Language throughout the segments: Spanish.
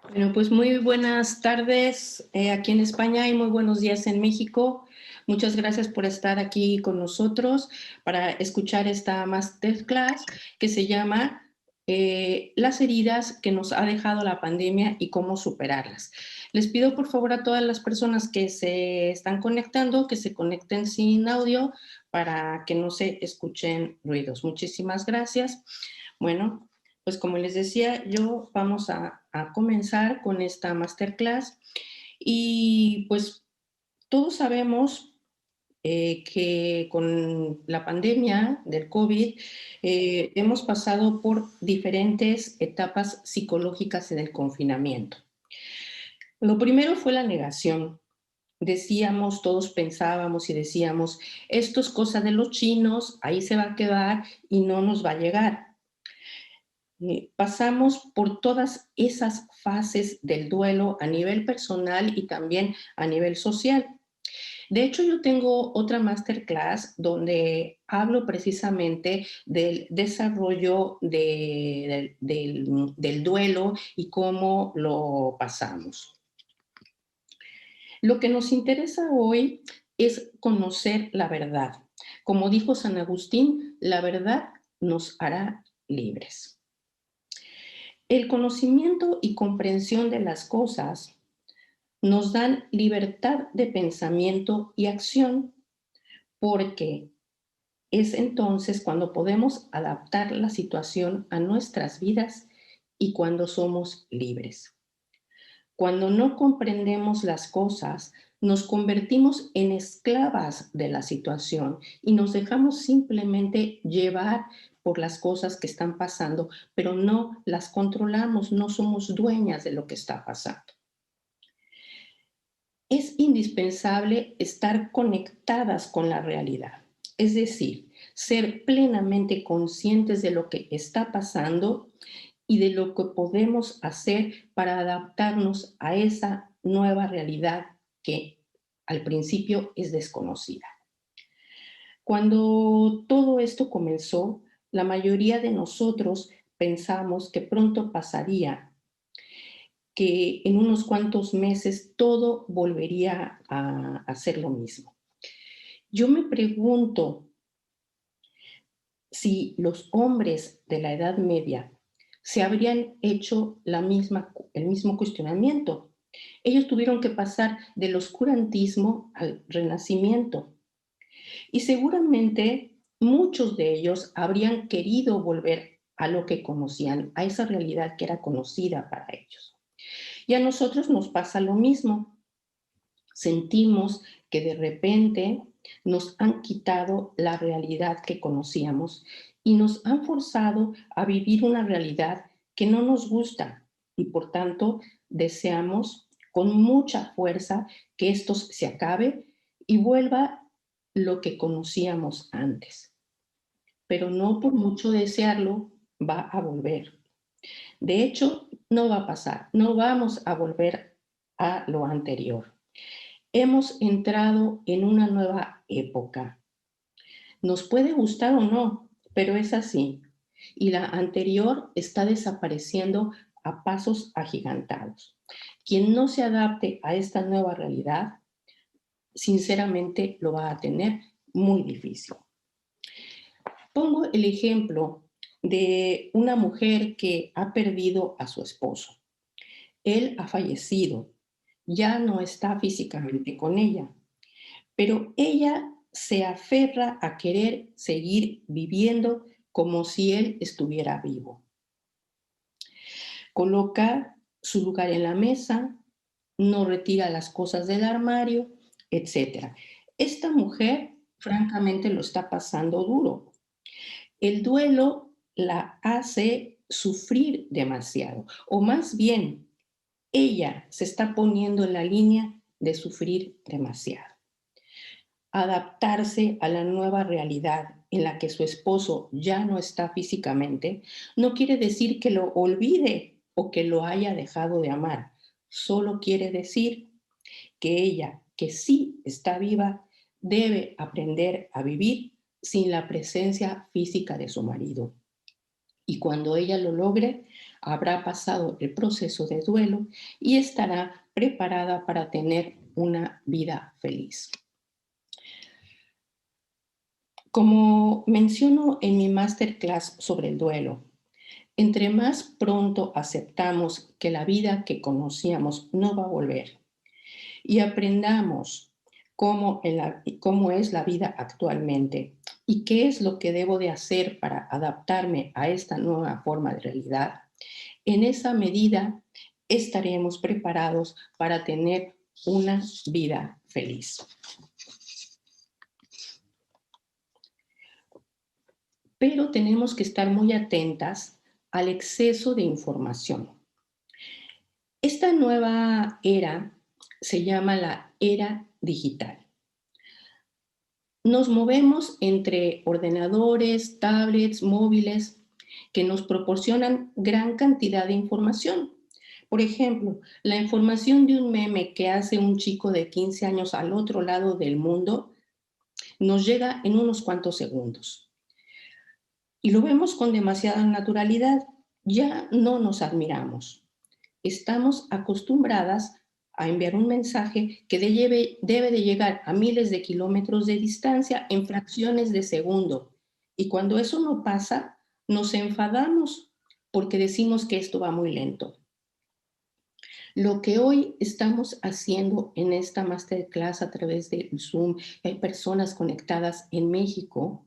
Bueno, pues muy buenas tardes aquí en España y muy buenos días en México. Muchas gracias por estar aquí con nosotros para escuchar esta masterclass que se llama Las heridas que nos ha dejado la pandemia y cómo superarlas. Les pido por favor a todas las personas que se están conectando que se conecten sin audio para que no se escuchen ruidos. Muchísimas gracias. Bueno, pues como les decía, yo vamos a comenzar con esta masterclass y pues todos sabemos que con la pandemia del COVID hemos pasado por diferentes etapas psicológicas en el confinamiento. Lo primero fue la negación. Decíamos, todos pensábamos y decíamos, esto es cosa de los chinos, ahí se va a quedar y no nos va a llegar. Pasamos por todas esas fases del duelo a nivel personal y también a nivel social. De hecho, yo tengo otra masterclass donde hablo precisamente del desarrollo del duelo y cómo lo pasamos. Lo que nos interesa hoy es conocer la verdad. Como dijo San Agustín, la verdad nos hará libres. El conocimiento y comprensión de las cosas nos dan libertad de pensamiento y acción porque es entonces cuando podemos adaptar la situación a nuestras vidas y cuando somos libres. Cuando no comprendemos las cosas, nos convertimos en esclavas de la situación y nos dejamos simplemente llevar por las cosas que están pasando, pero no las controlamos, no somos dueñas de lo que está pasando. Es indispensable estar conectadas con la realidad, es decir, ser plenamente conscientes de lo que está pasando y de lo que podemos hacer para adaptarnos a esa nueva realidad que al principio es desconocida. Cuando todo esto comenzó, la mayoría de nosotros pensamos que pronto pasaría, que en unos cuantos meses todo volvería a ser lo mismo. Yo me pregunto si los hombres de la Edad Media se habrían hecho el mismo cuestionamiento. Ellos tuvieron que pasar del oscurantismo al renacimiento y seguramente muchos de ellos habrían querido volver a lo que conocían, a esa realidad que era conocida para ellos. Y a nosotros nos pasa lo mismo. Sentimos que de repente nos han quitado la realidad que conocíamos y nos han forzado a vivir una realidad que no nos gusta y por tanto deseamos con mucha fuerza que esto se acabe y vuelva lo que conocíamos antes. Pero no por mucho desearlo va a volver. De hecho, no va a pasar, no vamos a volver a lo anterior. Hemos entrado en una nueva época. Nos puede gustar o no, pero es así. Y la anterior está desapareciendo a pasos agigantados. Quien no se adapte a esta nueva realidad, sinceramente lo va a tener muy difícil. Pongo el ejemplo de una mujer que ha perdido a su esposo. Él ha fallecido, ya no está físicamente con ella, pero ella se aferra a querer seguir viviendo como si él estuviera vivo. Coloca su lugar en la mesa, no retira las cosas del armario, etc. Esta mujer, francamente, lo está pasando duro. El duelo la hace sufrir demasiado, o más bien, ella se está poniendo en la línea de sufrir demasiado. Adaptarse a la nueva realidad en la que su esposo ya no está físicamente, no quiere decir que lo olvide o que lo haya dejado de amar. Solo quiere decir que ella, que sí está viva, debe aprender a vivir sin la presencia física de su marido. Y cuando ella lo logre, habrá pasado el proceso de duelo y estará preparada para tener una vida feliz. Como menciono en mi masterclass sobre el duelo, entre más pronto aceptamos que la vida que conocíamos no va a volver y aprendamos cómo es la vida actualmente y qué es lo que debo de hacer para adaptarme a esta nueva forma de realidad, en esa medida estaremos preparados para tener una vida feliz. Pero tenemos que estar muy atentas al exceso de información. Esta nueva era se llama la era digital. Nos movemos entre ordenadores, tablets, móviles, que nos proporcionan gran cantidad de información. Por ejemplo, la información de un meme que hace un chico de 15 años al otro lado del mundo nos llega en unos cuantos segundos. Y lo vemos con demasiada naturalidad. Ya no nos admiramos. Estamos acostumbradas a enviar un mensaje que debe de llegar a miles de kilómetros de distancia en fracciones de segundo. Y cuando eso no pasa, nos enfadamos porque decimos que esto va muy lento. Lo que hoy estamos haciendo en esta masterclass a través de Zoom, hay personas conectadas en México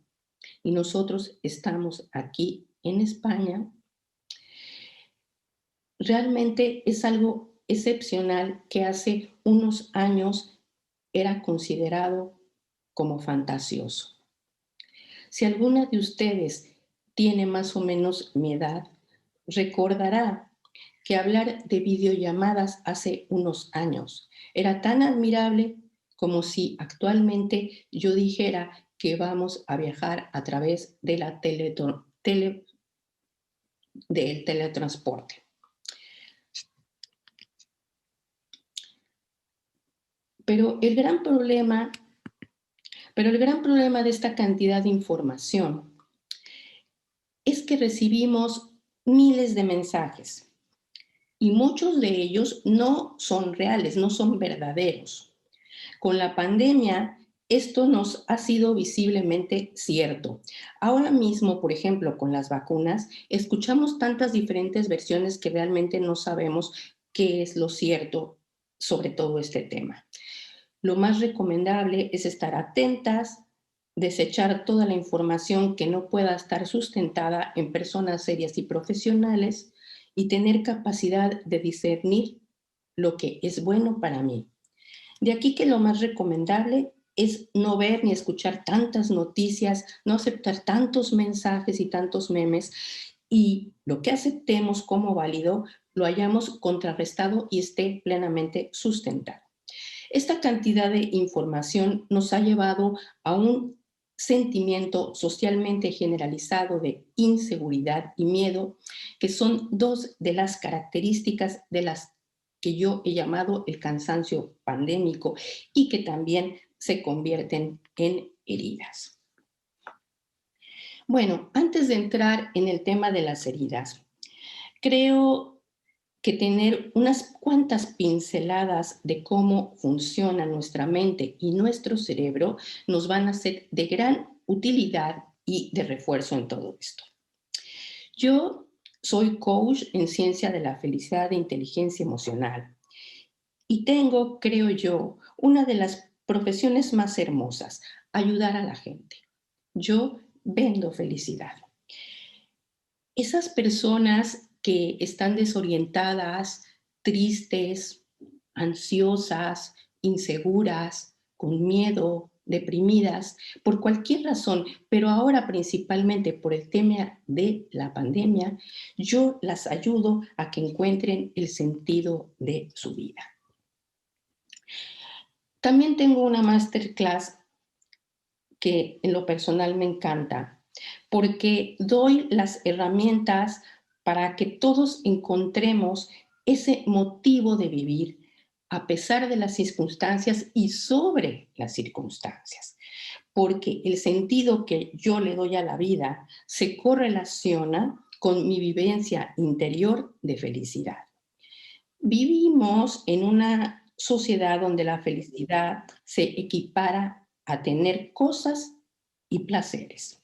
y nosotros estamos aquí en España, realmente es algo excepcional que hace unos años era considerado como fantasioso. Si alguna de ustedes tiene más o menos mi edad, recordará que hablar de videollamadas hace unos años era tan admirable como si actualmente yo dijera que vamos a viajar a través de del teletransporte. Pero el gran problema de esta cantidad de información es que recibimos miles de mensajes y muchos de ellos no son reales, no son verdaderos. Con la pandemia, esto nos ha sido visiblemente cierto. Ahora mismo, por ejemplo, con las vacunas, escuchamos tantas diferentes versiones que realmente no sabemos qué es lo cierto sobre todo este tema. Lo más recomendable es estar atentas, desechar toda la información que no pueda estar sustentada en personas serias y profesionales y tener capacidad de discernir lo que es bueno para mí. De aquí que lo más recomendable es no ver ni escuchar tantas noticias, no aceptar tantos mensajes y tantos memes, y lo que aceptemos como válido lo hayamos contrarrestado y esté plenamente sustentado. Esta cantidad de información nos ha llevado a un sentimiento socialmente generalizado de inseguridad y miedo, que son dos de las características de las que yo he llamado el cansancio pandémico y que también se convierten en heridas. Bueno, antes de entrar en el tema de las heridas, creo que tener unas cuantas pinceladas de cómo funciona nuestra mente y nuestro cerebro nos van a ser de gran utilidad y de refuerzo en todo esto. Yo soy coach en ciencia de la felicidad e inteligencia emocional y tengo, creo yo, una de las profesiones más hermosas, ayudar a la gente. Yo vendo felicidad. Esas personas que están desorientadas, tristes, ansiosas, inseguras, con miedo, deprimidas, por cualquier razón, pero ahora principalmente por el tema de la pandemia, yo las ayudo a que encuentren el sentido de su vida. También tengo una masterclass que en lo personal me encanta, porque doy las herramientas para que todos encontremos ese motivo de vivir a pesar de las circunstancias y sobre las circunstancias, porque el sentido que yo le doy a la vida se correlaciona con mi vivencia interior de felicidad. Vivimos en una sociedad donde la felicidad se equipara a tener cosas y placeres.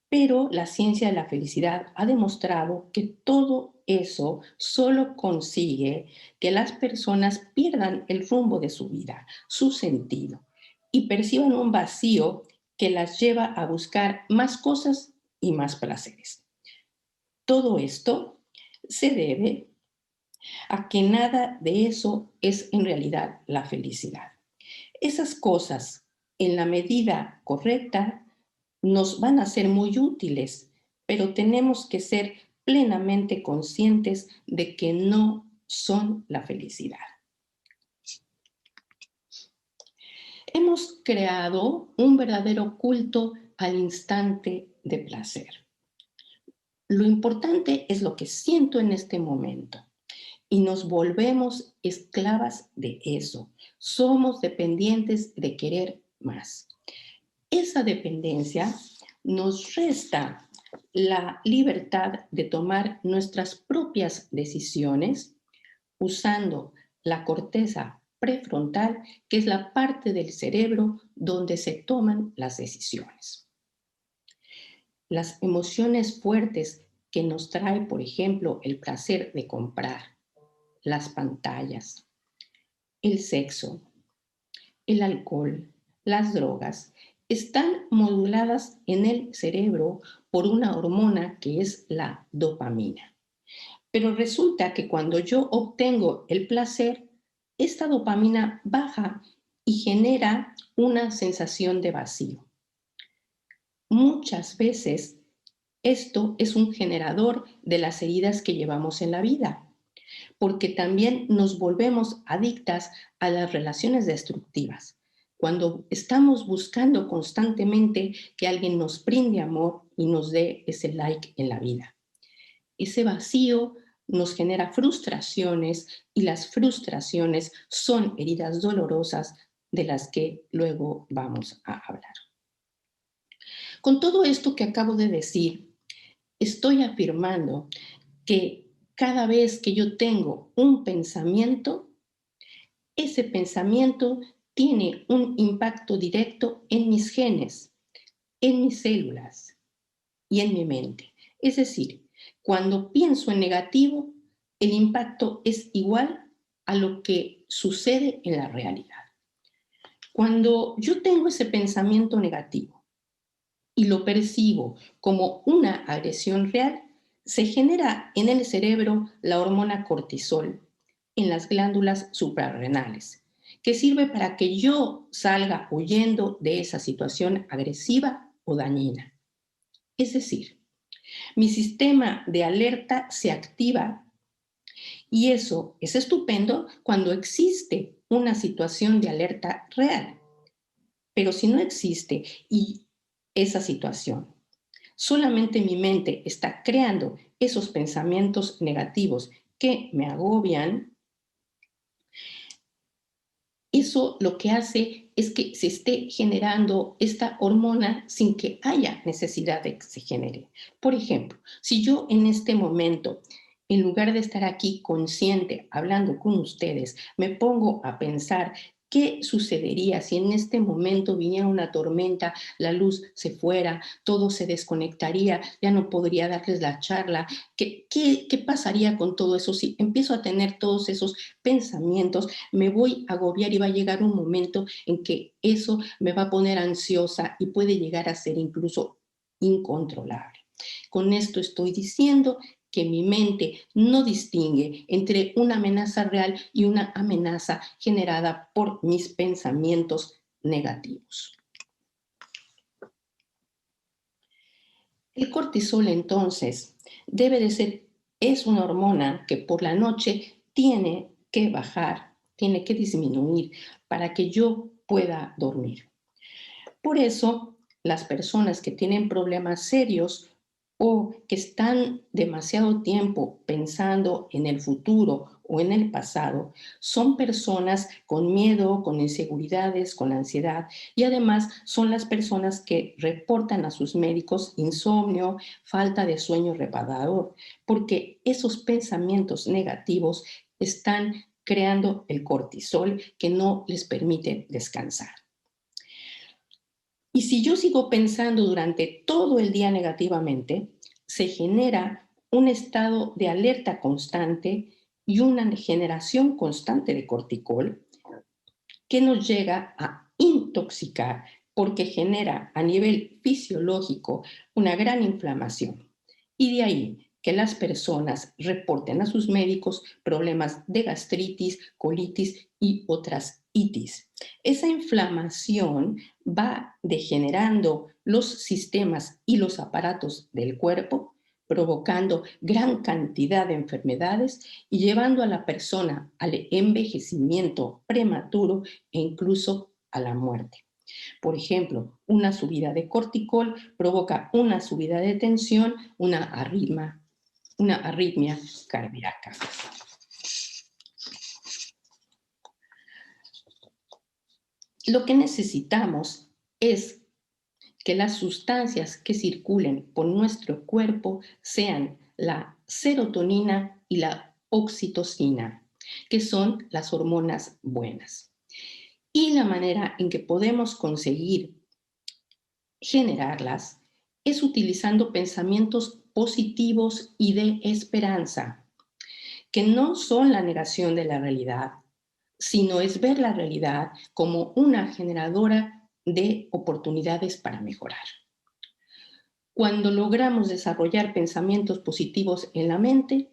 Pero la ciencia de la felicidad ha demostrado que todo eso solo consigue que las personas pierdan el rumbo de su vida, su sentido, y perciban un vacío que las lleva a buscar más cosas y más placeres. Todo esto se debe a que nada de eso es en realidad la felicidad. Esas cosas, en la medida correcta, nos van a ser muy útiles, pero tenemos que ser plenamente conscientes de que no son la felicidad. Hemos creado un verdadero culto al instante de placer. Lo importante es lo que siento en este momento y nos volvemos esclavas de eso. Somos dependientes de querer más. Esa dependencia nos resta la libertad de tomar nuestras propias decisiones usando la corteza prefrontal, que es la parte del cerebro donde se toman las decisiones. Las emociones fuertes que nos trae, por ejemplo, el placer de comprar, las pantallas, el sexo, el alcohol, las drogas, están moduladas en el cerebro por una hormona que es la dopamina. Pero resulta que cuando yo obtengo el placer, esta dopamina baja y genera una sensación de vacío. Muchas veces esto es un generador de las heridas que llevamos en la vida, porque también nos volvemos adictas a las relaciones destructivas. Cuando estamos buscando constantemente que alguien nos brinde amor y nos dé ese like en la vida. Ese vacío nos genera frustraciones y las frustraciones son heridas dolorosas de las que luego vamos a hablar. Con todo esto que acabo de decir, estoy afirmando que cada vez que yo tengo un pensamiento, ese pensamiento tiene un impacto directo en mis genes, en mis células y en mi mente. Es decir, cuando pienso en negativo, el impacto es igual a lo que sucede en la realidad. Cuando yo tengo ese pensamiento negativo y lo percibo como una agresión real, se genera en el cerebro la hormona cortisol en las glándulas suprarrenales, que sirve para que yo salga huyendo de esa situación agresiva o dañina. Es decir, mi sistema de alerta se activa y eso es estupendo cuando existe una situación de alerta real. Pero si no existe y esa situación, solamente mi mente está creando esos pensamientos negativos que me agobian, eso lo que hace es que se esté generando esta hormona sin que haya necesidad de que se genere. Por ejemplo, si yo en este momento, en lugar de estar aquí consciente hablando con ustedes, me pongo a pensar qué sucedería si en este momento viniera una tormenta, la luz se fuera, todo se desconectaría, ya no podría darles la charla, ¿qué pasaría con todo eso? Si empiezo a tener todos esos pensamientos, me voy a agobiar y va a llegar un momento en que eso me va a poner ansiosa y puede llegar a ser incluso incontrolable. Con esto estoy diciendo que mi mente no distingue entre una amenaza real y una amenaza generada por mis pensamientos negativos. El cortisol, entonces, es una hormona que por la noche tiene que bajar, tiene que disminuir para que yo pueda dormir. Por eso, las personas que tienen problemas serios o que están demasiado tiempo pensando en el futuro o en el pasado, son personas con miedo, con inseguridades, con ansiedad y además son las personas que reportan a sus médicos insomnio, falta de sueño reparador, porque esos pensamientos negativos están creando el cortisol que no les permite descansar. Y si yo sigo pensando durante todo el día negativamente, se genera un estado de alerta constante y una generación constante de corticol que nos llega a intoxicar porque genera a nivel fisiológico una gran inflamación. Y de ahí que las personas reporten a sus médicos problemas de gastritis, colitis y otras itis. Esa inflamación va degenerando los sistemas y los aparatos del cuerpo, provocando gran cantidad de enfermedades y llevando a la persona al envejecimiento prematuro e incluso a la muerte. Por ejemplo, una subida de corticol provoca una subida de tensión, una arritmia cardíaca. Lo que necesitamos es que las sustancias que circulen por nuestro cuerpo sean la serotonina y la oxitocina, que son las hormonas buenas. Y la manera en que podemos conseguir generarlas es utilizando pensamientos positivos y de esperanza, que no son la negación de la realidad, sino es ver la realidad como una generadora de oportunidades para mejorar. Cuando logramos desarrollar pensamientos positivos en la mente,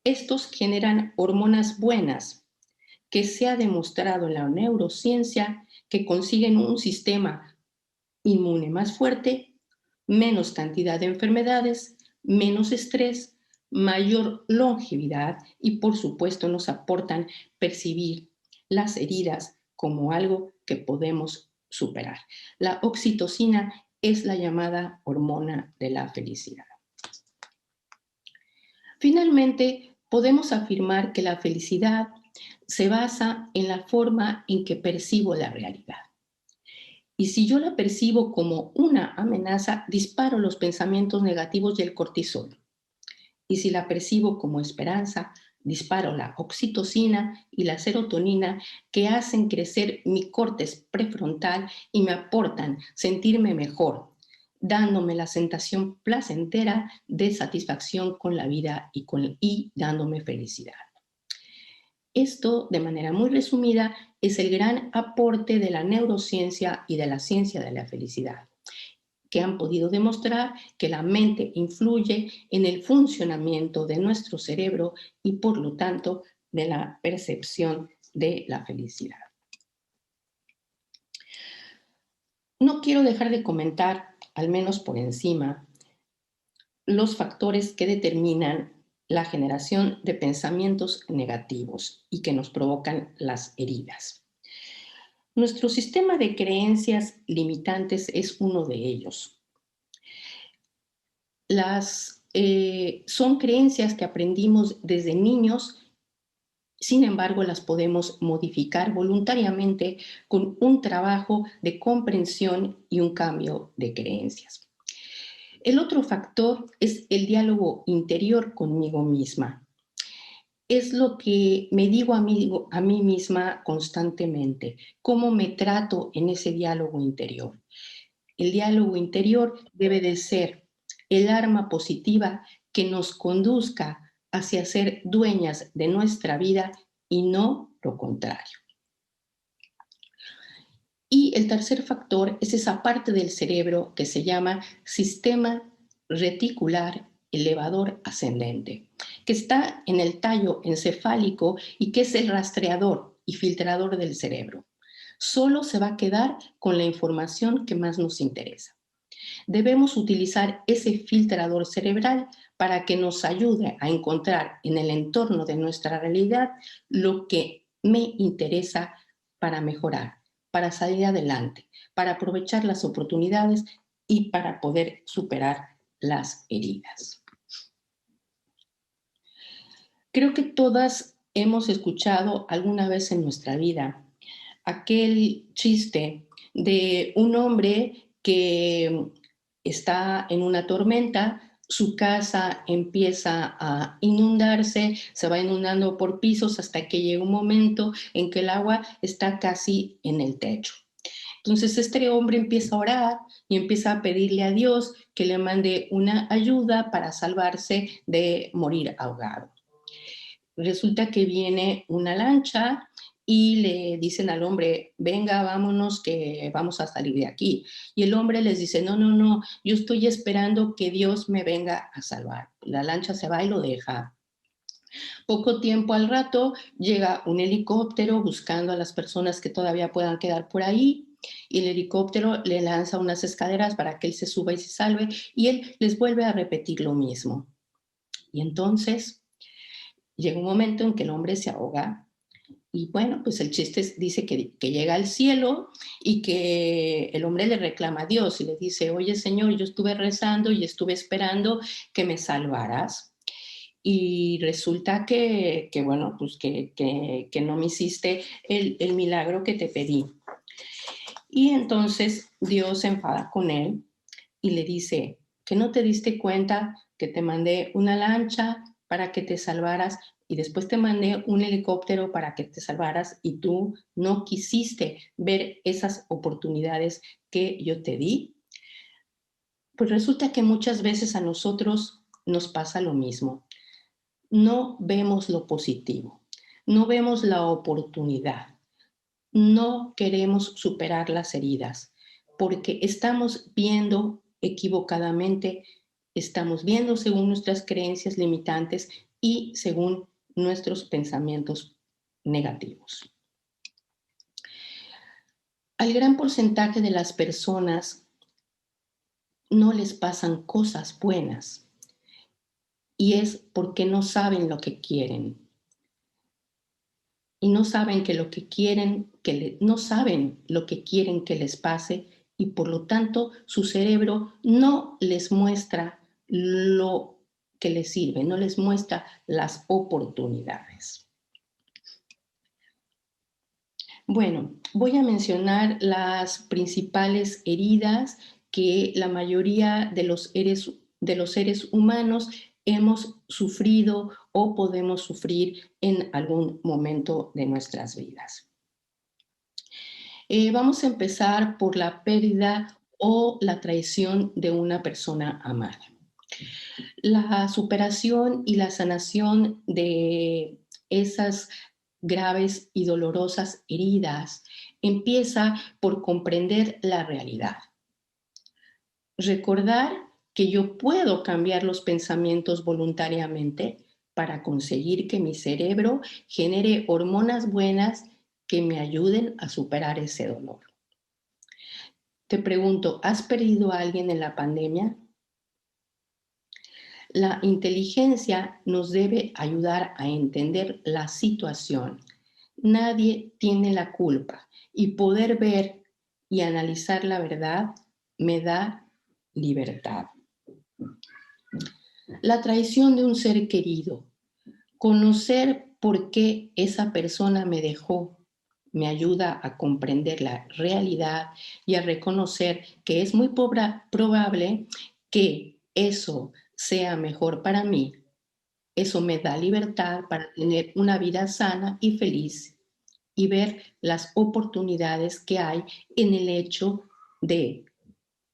estos generan hormonas buenas que se ha demostrado en la neurociencia que consiguen un sistema inmune más fuerte, menos cantidad de enfermedades, menos estrés, mayor longevidad y por supuesto nos aportan percibir las heridas como algo que podemos superar. La oxitocina es la llamada hormona de la felicidad. Finalmente, podemos afirmar que la felicidad se basa en la forma en que percibo la realidad. Y si yo la percibo como una amenaza, disparo los pensamientos negativos y el cortisol. Y si la percibo como esperanza, disparo la oxitocina y la serotonina que hacen crecer mi córtex prefrontal y me aportan sentirme mejor, dándome la sensación placentera de satisfacción con la vida y dándome felicidad. Esto, de manera muy resumida, es el gran aporte de la neurociencia y de la ciencia de la felicidad, que han podido demostrar que la mente influye en el funcionamiento de nuestro cerebro y, por lo tanto, de la percepción de la felicidad. No quiero dejar de comentar, al menos por encima, los factores que determinan la generación de pensamientos negativos y que nos provocan las heridas. Nuestro sistema de creencias limitantes es uno de ellos. Son creencias que aprendimos desde niños, sin embargo, las podemos modificar voluntariamente con un trabajo de comprensión y un cambio de creencias. El otro factor es el diálogo interior conmigo misma. Es lo que me digo a mí misma constantemente, cómo me trato en ese diálogo interior. El diálogo interior debe de ser el arma positiva que nos conduzca hacia ser dueñas de nuestra vida y no lo contrario. Y el tercer factor es esa parte del cerebro que se llama sistema reticular elevador ascendente, que está en el tallo encefálico y que es el rastreador y filtrador del cerebro. Solo se va a quedar con la información que más nos interesa. Debemos utilizar ese filtrador cerebral para que nos ayude a encontrar en el entorno de nuestra realidad lo que me interesa para mejorar, para salir adelante, para aprovechar las oportunidades y para poder superar las heridas. Creo que todas hemos escuchado alguna vez en nuestra vida aquel chiste de un hombre que está en una tormenta, su casa empieza a inundarse, se va inundando por pisos hasta que llega un momento en que el agua está casi en el techo. Entonces este hombre empieza a orar y empieza a pedirle a Dios que le mande una ayuda para salvarse de morir ahogado. Resulta que viene una lancha y le dicen al hombre, venga, vámonos, que vamos a salir de aquí. Y el hombre les dice, no, no, no, yo estoy esperando que Dios me venga a salvar. La lancha se va y lo deja. Poco tiempo al rato llega un helicóptero buscando a las personas que todavía puedan quedar por ahí, y el helicóptero le lanza unas escaleras para que él se suba y se salve, y él les vuelve a repetir lo mismo. Y entonces llega un momento en que el hombre se ahoga y bueno, pues el chiste dice que llega al cielo y que el hombre le reclama a Dios y le dice, oye Señor, yo estuve rezando y estuve esperando que me salvaras y resulta que bueno, pues que no me hiciste el milagro que te pedí. Y entonces Dios se enfada con él y le dice, que no te diste cuenta que te mandé una lancha para que te salvaras y después te mandé un helicóptero para que te salvaras y tú no quisiste ver esas oportunidades que yo te di. Pues resulta que muchas veces a nosotros nos pasa lo mismo. No vemos lo positivo, no vemos la oportunidad, no queremos superar las heridas porque estamos viendo equivocadamente, estamos viendo según nuestras creencias limitantes y según nuestros pensamientos negativos. Al gran porcentaje de las personas no les pasan cosas buenas y es porque no saben lo que quieren. Y no saben que lo que quieren, no saben lo que quieren que les pase y por lo tanto su cerebro no les muestra lo que les sirve, no les muestra las oportunidades. Bueno, voy a mencionar las principales heridas que la mayoría de los seres humanos hemos sufrido o podemos sufrir en algún momento de nuestras vidas. Vamos a empezar por la pérdida o la traición de una persona amada. La superación y la sanación de esas graves y dolorosas heridas empieza por comprender la realidad. Recordar que yo puedo cambiar los pensamientos voluntariamente para conseguir que mi cerebro genere hormonas buenas que me ayuden a superar ese dolor. Te pregunto, ¿has perdido a alguien en la pandemia? La inteligencia nos debe ayudar a entender la situación. Nadie tiene la culpa y poder ver y analizar la verdad me da libertad. La traición de un ser querido. Conocer por qué esa persona me dejó me ayuda a comprender la realidad y a reconocer que es muy probable que eso sea mejor para mí. Eso me da libertad para tener una vida sana y feliz y ver las oportunidades que hay en el hecho de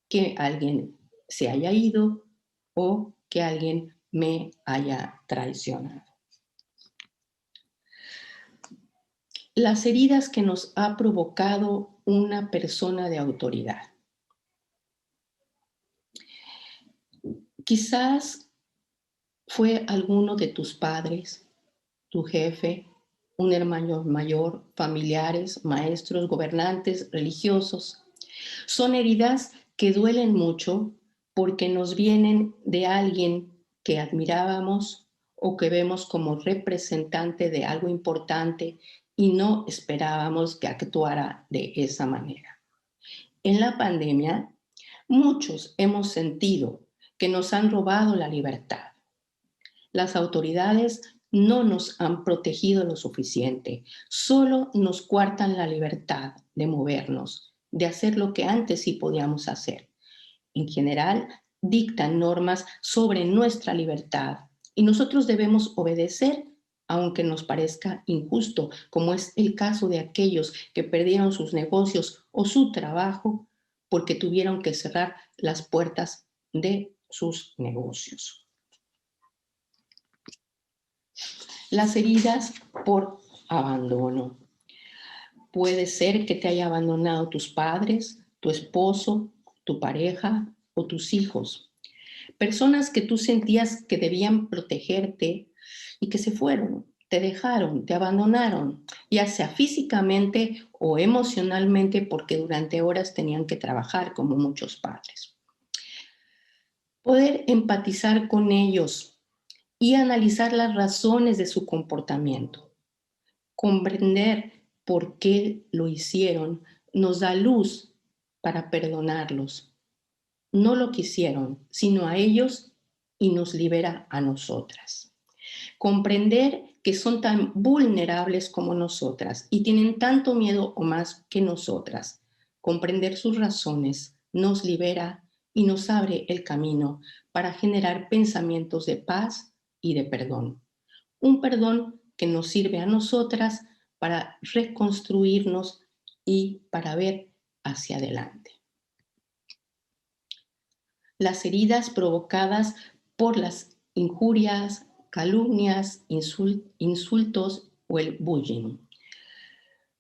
que alguien se haya ido o que alguien me haya traicionado. Las heridas que nos ha provocado una persona de autoridad. Quizás fue alguno de tus padres, tu jefe, un hermano mayor, familiares, maestros, gobernantes, religiosos. Son heridas que duelen mucho porque nos vienen de alguien que admirábamos o que vemos como representante de algo importante y no esperábamos que actuara de esa manera. En la pandemia, muchos hemos sentido que nos han robado la libertad. Las autoridades no nos han protegido lo suficiente, solo nos coartan la libertad de movernos, de hacer lo que antes sí podíamos hacer. En general, dictan normas sobre nuestra libertad y nosotros debemos obedecer aunque nos parezca injusto, como es el caso de aquellos que perdieron sus negocios o su trabajo porque tuvieron que cerrar las puertas de sus negocios. Las heridas por abandono. Puede ser que te haya abandonado tus padres, tu esposo, tu pareja o tus hijos. Personas que tú sentías que debían protegerte y que se fueron, te dejaron, te abandonaron, ya sea físicamente o emocionalmente porque durante horas tenían que trabajar como muchos padres. Poder empatizar con ellos y analizar las razones de su comportamiento. Comprender por qué lo hicieron nos da luz para perdonarlos. No lo quisieron, sino a ellos y nos libera a nosotras. Comprender que son tan vulnerables como nosotras y tienen tanto miedo o más que nosotras. Comprender sus razones nos libera y nos abre el camino para generar pensamientos de paz y de perdón. Un perdón que nos sirve a nosotras para reconstruirnos y para ver hacia adelante. Las heridas provocadas por las injurias, calumnias, insultos o el bullying.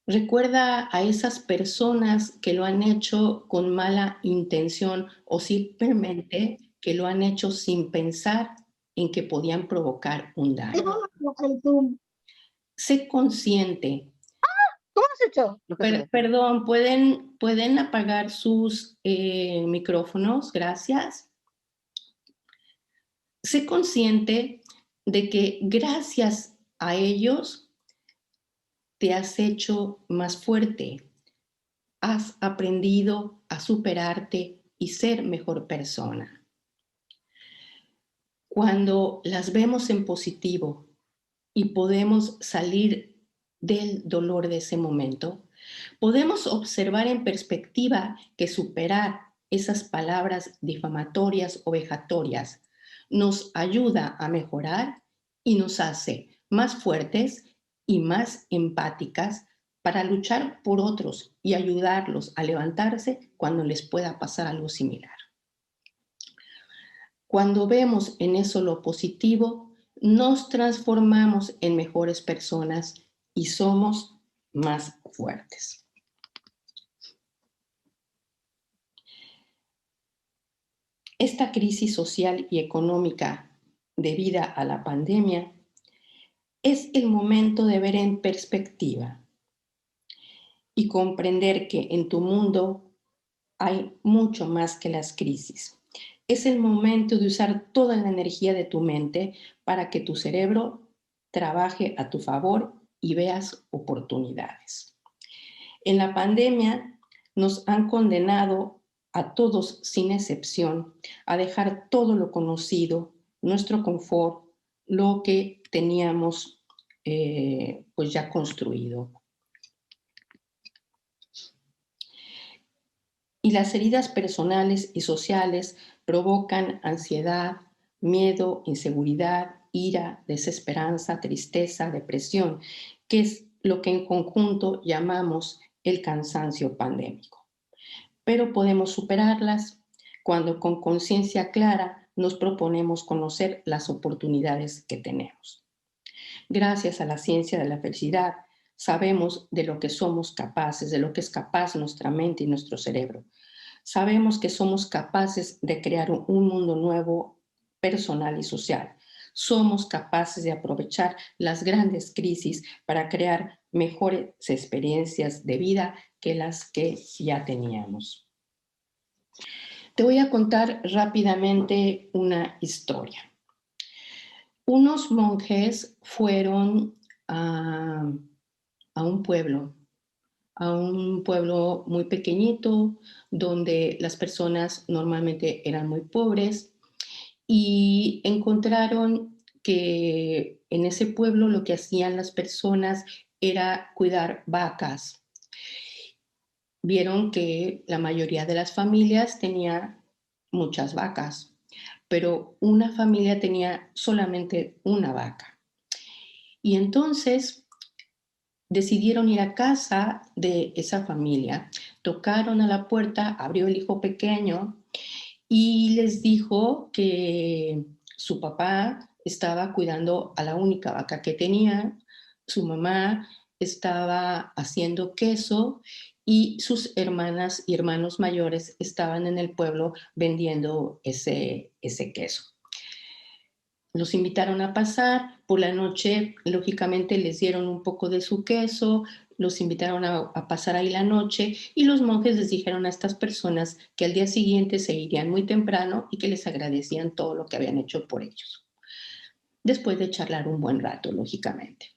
Recuerda a esas personas que lo han hecho con mala intención o simplemente que lo han hecho sin pensar en que podían provocar un daño. Sé consciente. ¿Cómo has hecho? Perdón, ¿pueden apagar sus micrófonos? Gracias. Sé consciente de que gracias a ellos te has hecho más fuerte, has aprendido a superarte y ser mejor persona. Cuando las vemos en positivo y podemos salir del dolor de ese momento, podemos observar en perspectiva que superar esas palabras difamatorias o vejatorias nos ayuda a mejorar y nos hace más fuertes y más empáticas para luchar por otros y ayudarlos a levantarse cuando les pueda pasar algo similar. Cuando vemos en eso lo positivo, nos transformamos en mejores personas y somos más fuertes. Esta crisis social y económica debida a la pandemia es el momento de ver en perspectiva y comprender que en tu mundo hay mucho más que las crisis. Es el momento de usar toda la energía de tu mente para que tu cerebro trabaje a tu favor y veas oportunidades. En la pandemia nos han condenado a todos sin excepción a dejar todo lo conocido, nuestro confort, lo que teníamos pues ya construido. Y las heridas personales y sociales provocan ansiedad, miedo, inseguridad, ira, desesperanza, tristeza, depresión, que es lo que en conjunto llamamos el cansancio pandémico. Pero podemos superarlas cuando con conciencia clara nos proponemos conocer las oportunidades que tenemos. Gracias a la ciencia de la felicidad, sabemos de lo que somos capaces, de lo que es capaz nuestra mente y nuestro cerebro. Sabemos que somos capaces de crear un mundo nuevo, personal y social. Somos capaces de aprovechar las grandes crisis para crear mejores experiencias de vida que las que ya teníamos. Te voy a contar rápidamente una historia. Unos monjes fueron a un pueblo muy pequeñito, donde las personas normalmente eran muy pobres y encontraron que en ese pueblo lo que hacían las personas era cuidar vacas. Vieron que la mayoría de las familias tenía muchas vacas, pero una familia tenía solamente una vaca. Y entonces decidieron ir a casa de esa familia, tocaron a la puerta, abrió el hijo pequeño y les dijo que su papá estaba cuidando a la única vaca que tenía, su mamá estaba haciendo queso y sus hermanas y hermanos mayores estaban en el pueblo vendiendo ese queso. Los invitaron a pasar, por la noche lógicamente les dieron un poco de su queso, los invitaron a pasar ahí la noche y los monjes les dijeron a estas personas que al día siguiente se irían muy temprano y que les agradecían todo lo que habían hecho por ellos, después de charlar un buen rato, lógicamente.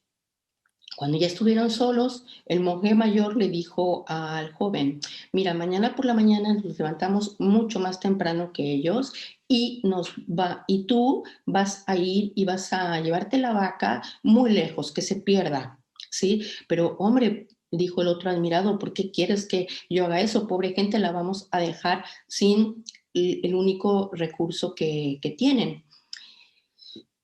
Cuando ya estuvieron solos, el monje mayor le dijo al joven, mira, mañana por la mañana nos levantamos mucho más temprano que ellos y tú vas a ir y vas a llevarte la vaca muy lejos, que se pierda, ¿sí? Pero hombre, dijo el otro admirado, ¿por qué quieres que yo haga eso? Pobre gente, la vamos a dejar sin el único recurso que tienen.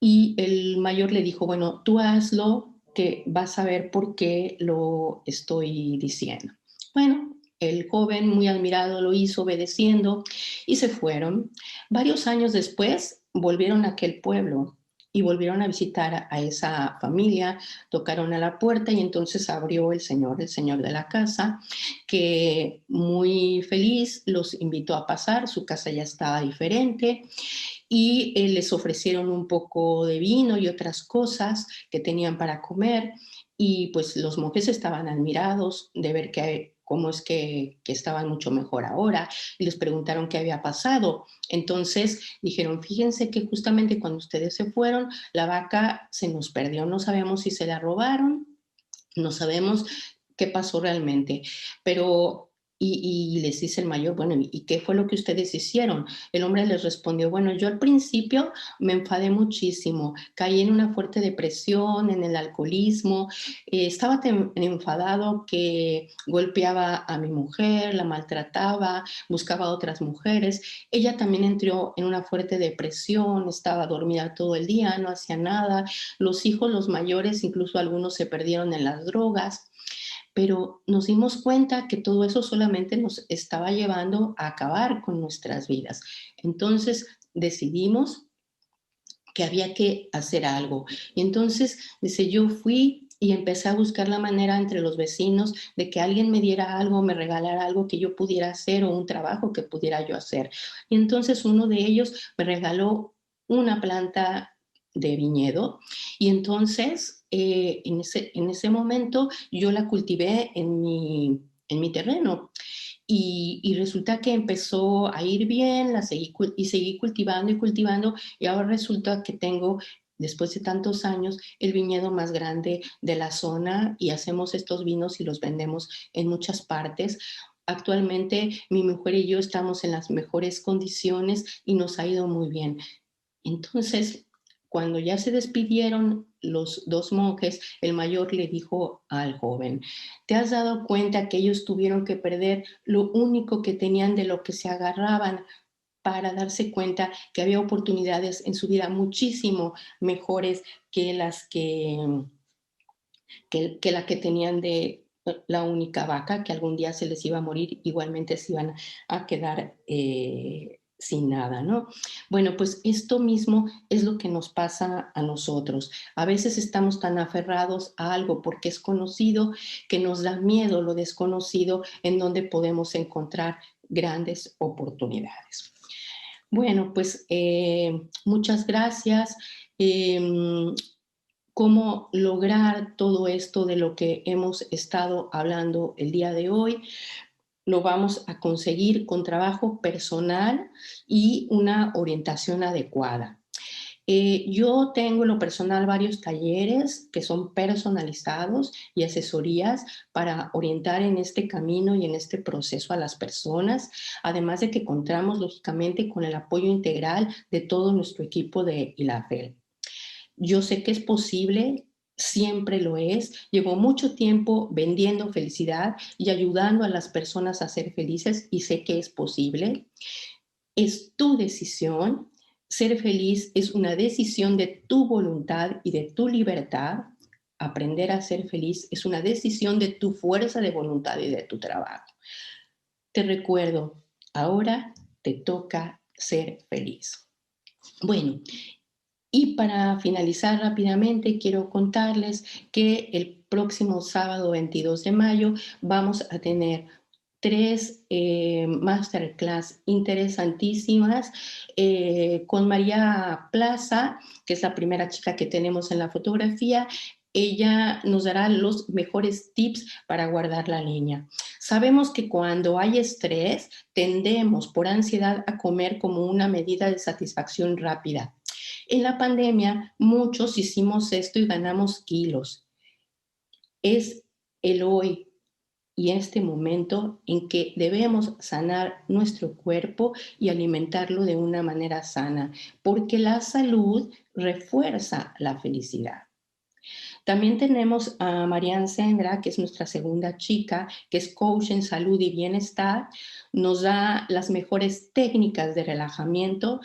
Y el mayor le dijo, bueno, tú hazlo, que vas a ver por qué lo estoy diciendo. Bueno, el joven, muy admirado, lo hizo obedeciendo y se fueron. Varios años después volvieron a aquel pueblo y volvieron a visitar a esa familia, tocaron a la puerta y entonces abrió el señor de la casa, que muy feliz los invitó a pasar, su casa ya estaba diferente y les ofrecieron un poco de vino y otras cosas que tenían para comer y pues los monjes estaban admirados de ver cómo es que estaban mucho mejor ahora y les preguntaron qué había pasado. Entonces dijeron, fíjense que justamente cuando ustedes se fueron, la vaca se nos perdió, no sabemos si se la robaron, no sabemos qué pasó realmente, pero y les dice el mayor, bueno, ¿y qué fue lo que ustedes hicieron? El hombre les respondió, bueno, yo al principio me enfadé muchísimo, caí en una fuerte depresión, en el alcoholismo, estaba tan enfadado que golpeaba a mi mujer, la maltrataba, buscaba a otras mujeres. Ella también entró en una fuerte depresión, estaba dormida todo el día, no hacía nada. Los hijos, los mayores, incluso algunos se perdieron en las drogas, pero nos dimos cuenta que todo eso solamente nos estaba llevando a acabar con nuestras vidas. Entonces decidimos que había que hacer algo. Y entonces, dice, yo fui y empecé a buscar la manera entre los vecinos de que alguien me diera algo, me regalara algo que yo pudiera hacer o un trabajo que pudiera yo hacer. Y entonces uno de ellos me regaló una planta de viñedo y entonces en ese momento yo la cultivé en mi terreno y resulta que empezó a ir bien, y seguí cultivando y cultivando, y ahora resulta que tengo, después de tantos años, el viñedo más grande de la zona y hacemos estos vinos y los vendemos en muchas partes. Actualmente mi mujer y yo estamos en las mejores condiciones y nos ha ido muy bien. Entonces, cuando ya se despidieron los dos monjes, el mayor le dijo al joven, ¿te has dado cuenta que ellos tuvieron que perder lo único que tenían de lo que se agarraban para darse cuenta que había oportunidades en su vida muchísimo mejores que que la que tenían de la única vaca, que algún día se les iba a morir, igualmente se iban a quedar sin nada, ¿no? Bueno, pues esto mismo es lo que nos pasa a nosotros. A veces estamos tan aferrados a algo porque es conocido que nos da miedo lo desconocido en donde podemos encontrar grandes oportunidades. Bueno, pues muchas gracias. Cómo lograr todo esto de lo que hemos estado hablando el día de hoy. Lo vamos a conseguir con trabajo personal y una orientación adecuada. Yo tengo en lo personal varios talleres que son personalizados y asesorías para orientar en este camino y en este proceso a las personas, además de que contamos lógicamente con el apoyo integral de todo nuestro equipo de ILAFEL. Yo sé que es posible, siempre lo es. Llevo mucho tiempo vendiendo felicidad y ayudando a las personas a ser felices y sé que es posible. Es tu decisión. Ser feliz es una decisión de tu voluntad y de tu libertad. Aprender a ser feliz es una decisión de tu fuerza de voluntad y de tu trabajo. Te recuerdo, ahora te toca ser feliz. Bueno, y para finalizar rápidamente, quiero contarles que el próximo sábado 22 de mayo vamos a tener tres masterclass interesantísimas con María Plaza, que es la primera chica que tenemos en la fotografía. Ella nos dará los mejores tips para guardar la leña. Sabemos que cuando hay estrés, tendemos por ansiedad a comer como una medida de satisfacción rápida. En la pandemia, muchos hicimos esto y ganamos kilos. Es el hoy y este momento en que debemos sanar nuestro cuerpo y alimentarlo de una manera sana, porque la salud refuerza la felicidad. También tenemos a Marianne Sendra, que es nuestra segunda chica, que es coach en salud y bienestar. Nos da las mejores técnicas de relajamiento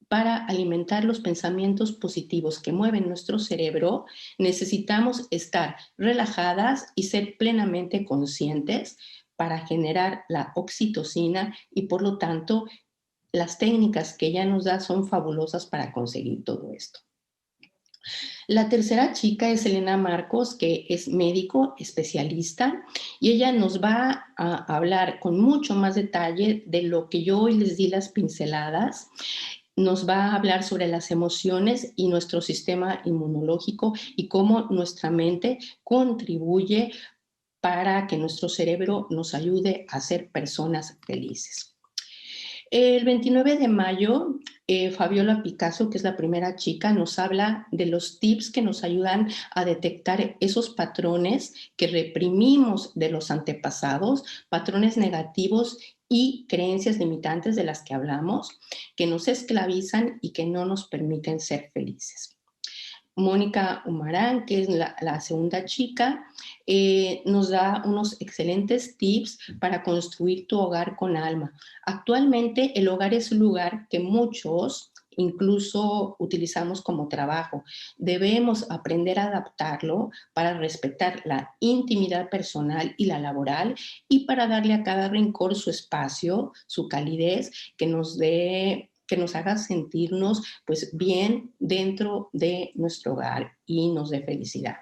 para alimentar los pensamientos positivos que mueven nuestro cerebro. Necesitamos estar relajadas y ser plenamente conscientes para generar la oxitocina y por lo tanto las técnicas que ella nos da son fabulosas para conseguir todo esto. La tercera chica es Elena Marcos, que es médico especialista y ella nos va a hablar con mucho más detalle de lo que yo hoy les di las pinceladas. Nos va a hablar sobre las emociones y nuestro sistema inmunológico y cómo nuestra mente contribuye para que nuestro cerebro nos ayude a ser personas felices. El 29 de mayo, Fabiola Picasso, que es la primera chica, nos habla de los tips que nos ayudan a detectar esos patrones que reprimimos de los antepasados, patrones negativos y creencias limitantes de las que hablamos, que nos esclavizan y que no nos permiten ser felices. Mónica Humarán, que es la segunda chica, nos da unos excelentes tips para construir tu hogar con alma. Actualmente el hogar es un lugar que muchos incluso utilizamos como trabajo. Debemos aprender a adaptarlo para respetar la intimidad personal y la laboral y para darle a cada rincón su espacio, su calidez, que nos haga sentirnos pues bien dentro de nuestro hogar y nos dé felicidad.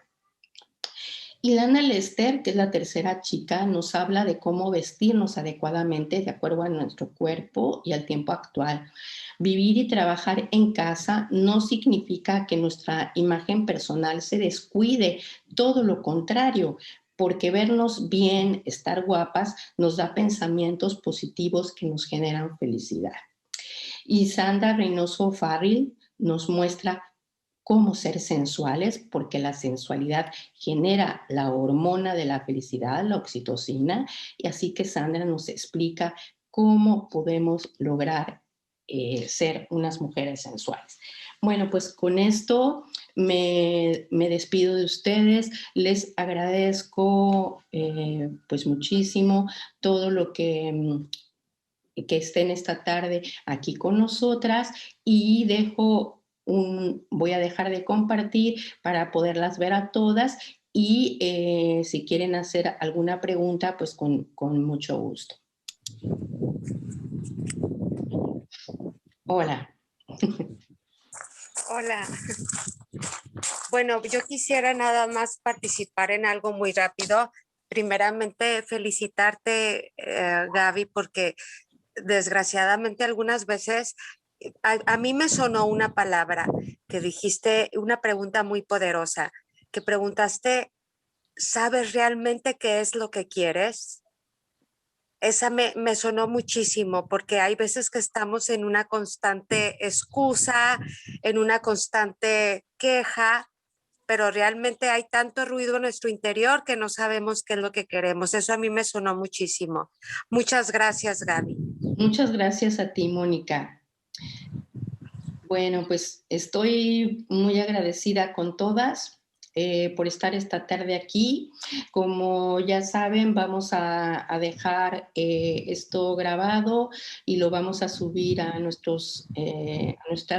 Ilana Lester, que es la tercera chica, nos habla de cómo vestirnos adecuadamente de acuerdo a nuestro cuerpo y al tiempo actual. Vivir y trabajar en casa no significa que nuestra imagen personal se descuide, todo lo contrario, porque vernos bien, estar guapas, nos da pensamientos positivos que nos generan felicidad. Y Sandra Reynoso Farril nos muestra cómo ser sensuales, porque la sensualidad genera la hormona de la felicidad, la oxitocina, y así que Sandra nos explica cómo podemos lograr ser unas mujeres sensuales. Bueno, pues con esto me despido de ustedes. Les agradezco pues muchísimo todo lo que estén esta tarde aquí con nosotras y voy a dejar de compartir para poderlas ver a todas y si quieren hacer alguna pregunta, pues con mucho gusto. Hola. Hola. Bueno, yo quisiera nada más participar en algo muy rápido. Primeramente, felicitarte, Gaby, porque desgraciadamente algunas veces a mí me sonó una palabra que dijiste, una pregunta muy poderosa, que preguntaste, ¿sabes realmente qué es lo que quieres? Esa me sonó muchísimo porque hay veces que estamos en una constante excusa, en una constante queja, pero realmente hay tanto ruido en nuestro interior que no sabemos qué es lo que queremos. Eso a mí me sonó muchísimo. Muchas gracias, Gaby. Muchas gracias a ti, Mónica. Bueno, pues estoy muy agradecida con todas por estar esta tarde aquí. Como ya saben, vamos a dejar esto grabado y lo vamos a subir a nuestras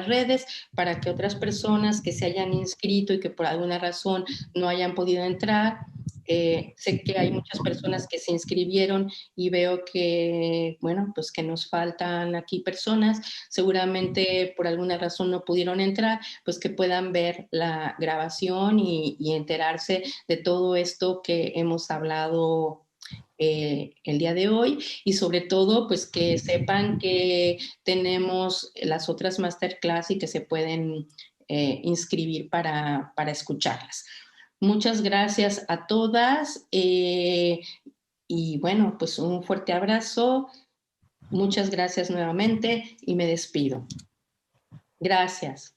redes para que otras personas que se hayan inscrito y que por alguna razón no hayan podido entrar, sé que hay muchas personas que se inscribieron y veo que, bueno, pues que nos faltan aquí personas, seguramente por alguna razón no pudieron entrar, pues que puedan ver la grabación y enterarse de todo esto que hemos hablado el día de hoy, y sobre todo pues que sepan que tenemos las otras masterclass y que se pueden inscribir para escucharlas. Muchas gracias a todas y bueno, pues un fuerte abrazo. Muchas gracias nuevamente y me despido. Gracias.